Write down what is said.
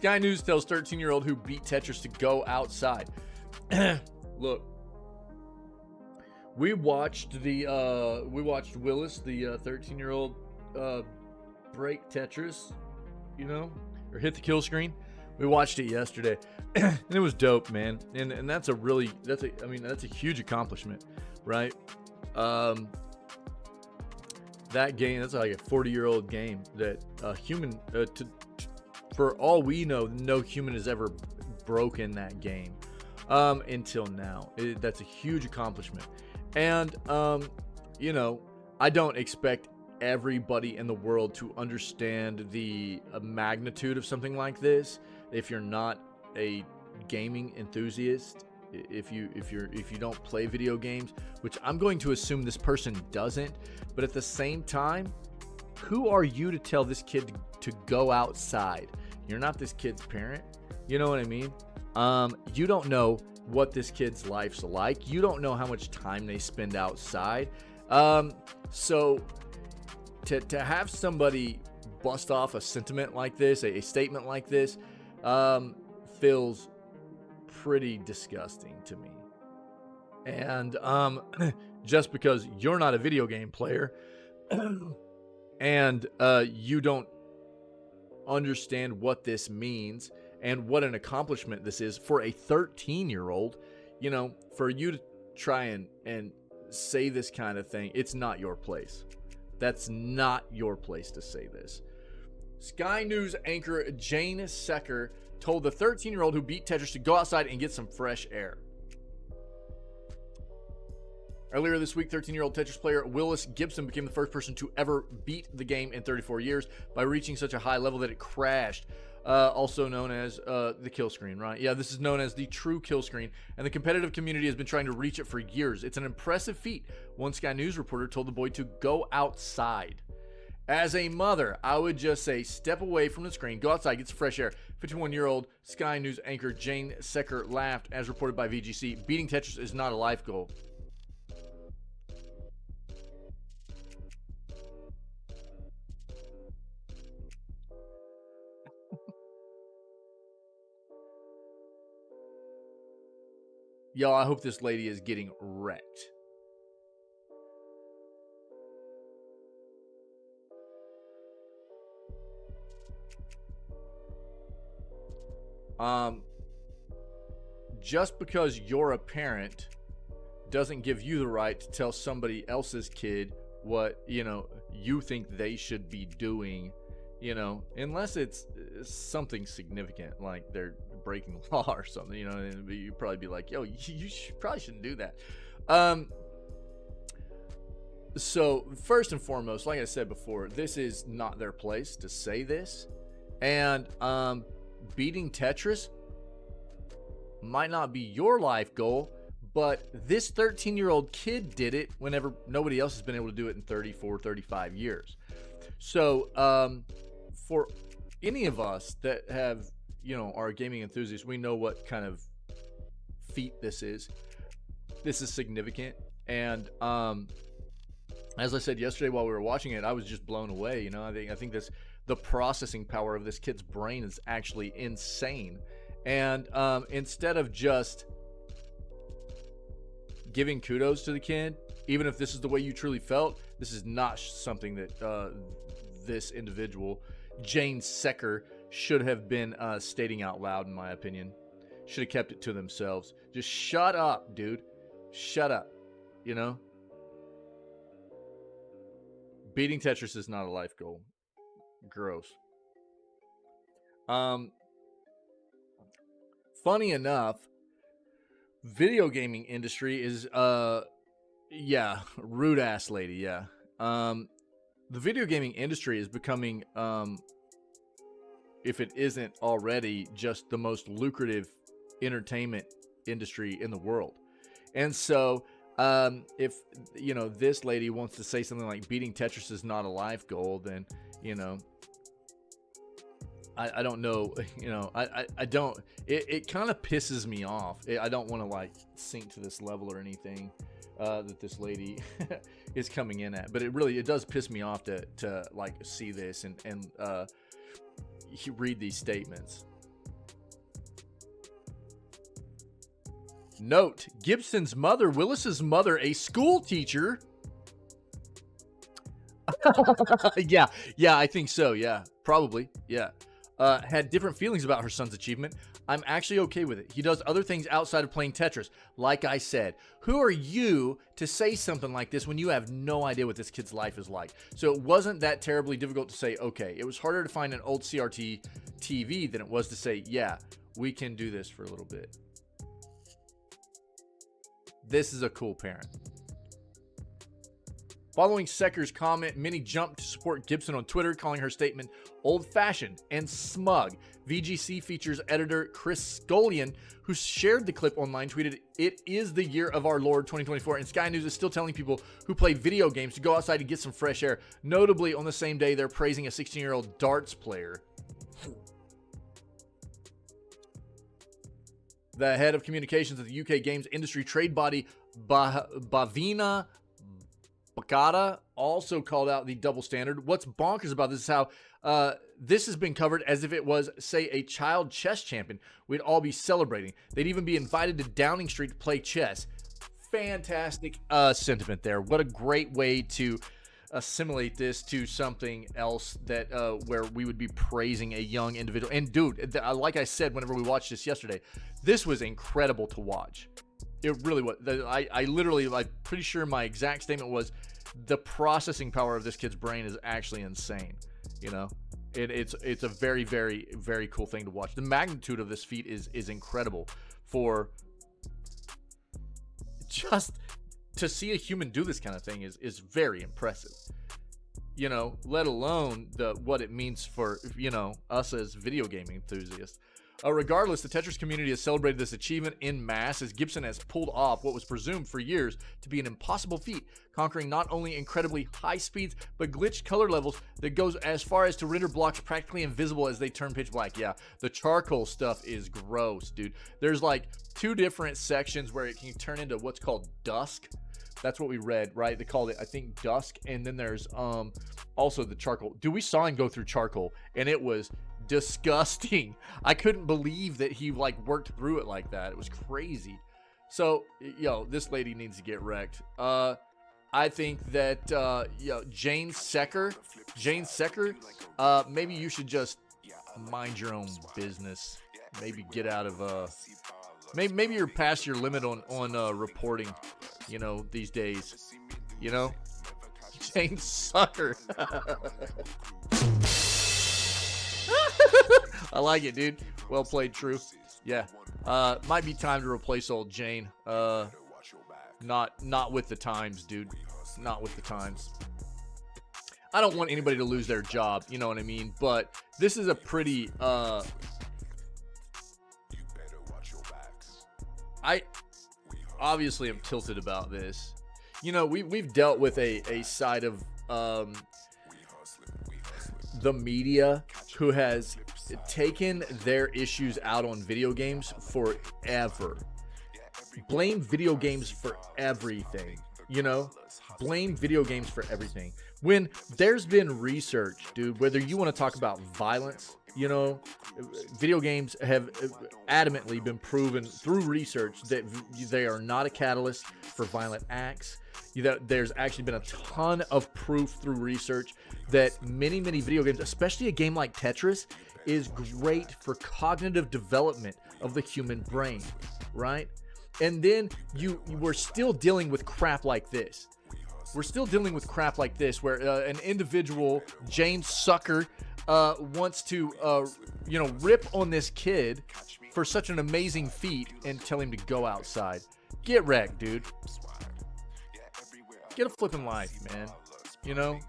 Sky News tells 13-year-old who beat Tetris to go outside. Look, we watched Willis, the 13-year-old, break Tetris, you know, or hit the kill screen. We watched it yesterday, and it was dope, man. And that's a huge accomplishment, right? That game, that's like a 40-year-old game that a human, for all we know, no human has ever broken that game until now. That's a huge accomplishment. And, you know, I don't expect everybody in the world to understand the magnitude of something like this. If you're not a gaming enthusiast, if you don't play video games, which I'm going to assume this person doesn't, but at the same time, who are you to tell this kid to go outside? You're not this kid's parent. You know what I mean? You don't know what this kid's life's like. You don't know how much time they spend outside. So to have somebody bust off a sentiment like this, a statement like this, feels pretty disgusting to me. And just because you're not a video game player and you don't understand what this means and what an accomplishment this is for a 13-year-old, you know, for you to try and say this kind of thing, it's not your place. That's not your place to say this. Sky News anchor Jayne Secker told the 13-year-old who beat Tetris to go outside and get some fresh air. Earlier this week, 13-year-old Tetris player Willis Gibson became the first person to ever beat the game in 34 years by reaching such a high level that it crashed, also known as the kill screen, right? Yeah, this is known as the true kill screen, and the competitive community has been trying to reach it for years. It's an impressive feat, one Sky News reporter told the boy to go outside. As a mother, I would just say step away from the screen, go outside, get some fresh air. 51-year-old Sky News anchor Jayne Secker laughed, as reported by VGC. Beating Tetris is not a life goal. Y'all, I hope this lady is getting wrecked. Just because you're a parent doesn't give you the right to tell somebody else's kid what, you know, you think they should be doing, you know, unless it's something significant, like they're breaking the law or something, you know, and you'd probably be like, yo, you probably shouldn't do that. So first and foremost, like I said before, this is not their place to say this. And beating Tetris might not be your life goal, but this 13-year-old kid did it whenever nobody else has been able to do it in 34, 35 years. So for any of us that have, you know, are gaming enthusiasts, we know what kind of feat this is. This is significant. And as I said yesterday while we were watching it, I was just blown away. You know, I think this, the processing power of this kid's brain is actually insane. And instead of just giving kudos to the kid, even if this is the way you truly felt, this is not something that this individual, Jayne Secker, should have been stating out loud, in my opinion. Should have kept it to themselves. Just shut up, dude. Shut up. You know? Beating Tetris is not a life goal. Gross. Funny enough, video gaming industry is yeah, rude ass lady, yeah. The video gaming industry is becoming if it isn't already, just the most lucrative entertainment industry in the world. And so if, you know, this lady wants to say something like beating Tetris is not a life goal, then, you know, I don't know, you know, I don't, it kind of pisses me off. I don't want to like sink to this level or anything that this lady is coming in at, but it does piss me off to like see this and read these statements. Note, Gibson's mother, Willis's mother, a school teacher. Yeah, I think so. Yeah, probably. Yeah. Had different feelings about her son's achievement. I'm actually okay with it. He does other things outside of playing Tetris. Like I said, who are you to say something like this when you have no idea what this kid's life is like? So it wasn't that terribly difficult to say, okay. It was harder to find an old CRT TV than it was to say, yeah, we can do this for a little bit. This is a cool parent. Following Secker's comment, many jumped to support Gibson on Twitter, calling her statement old-fashioned and smug. VGC features editor Chris Scullion, who shared the clip online, tweeted, "It is the year of our Lord 2024, and Sky News is still telling people who play video games to go outside and get some fresh air." Notably, on the same day, they're praising a 16-year-old darts player. The head of communications of the UK games industry trade body, Bhavina Bakata, also called out the double standard. What's bonkers about this is how this has been covered as if it was, say, a child chess champion. We'd all be celebrating. They'd even be invited to Downing Street to play chess. Fantastic sentiment there. What a great way to assimilate this to something else that where we would be praising a young individual. And dude, like I said whenever we watched this yesterday, this was incredible to watch. It really was. I literally, I'm pretty sure my exact statement was, the processing power of this kid's brain is actually insane. You know, it's a very, very, very cool thing to watch. The magnitude of this feat is incredible. For just to see a human do this kind of thing is very impressive. You know, let alone what it means for, you know, us as video gaming enthusiasts. Regardless, the Tetris community has celebrated this achievement in mass as Gibson has pulled off what was presumed for years to be an impossible feat, conquering not only incredibly high speeds, but glitched color levels that goes as far as to render blocks practically invisible as they turn pitch black. Yeah, the charcoal stuff is gross, dude. There's like 2 different sections where it can turn into what's called dusk. That's what we read, right? They called it, I think, dusk. And then there's also the charcoal. Dude, we saw him go through charcoal, and it was disgusting. I couldn't believe that he like worked through it like that. It was crazy. So, yo, this lady needs to get wrecked. I think that Jayne Secker, maybe you should just mind your own business. Maybe get out of maybe you're past your limit on reporting, you know, these days. You know? Jayne Secker. I like it, dude. Well played, True. Yeah. Might be time to replace old Jayne. Not with the times, dude. Not with the times. I don't want anybody to lose their job, you know what I mean? But this is a pretty I obviously am tilted about this. You know, we've dealt with a side of the media who has taken their issues out on video games forever. Blame video games for everything, you know? Blame video games for everything. When there's been research, dude, whether you want to talk about violence, you know, video games have adamantly been proven through research that they are not a catalyst for violent acts. There's actually been a ton of proof through research that many video games, especially a game like Tetris, is great for cognitive development of the human brain, right? And then we're still dealing with crap like this. We're still dealing with crap like this where an individual, Jayne Secker, wants to, rip on this kid for such an amazing feat and tell him to go outside. Get wrecked, dude. Get a flipping life, man. You know?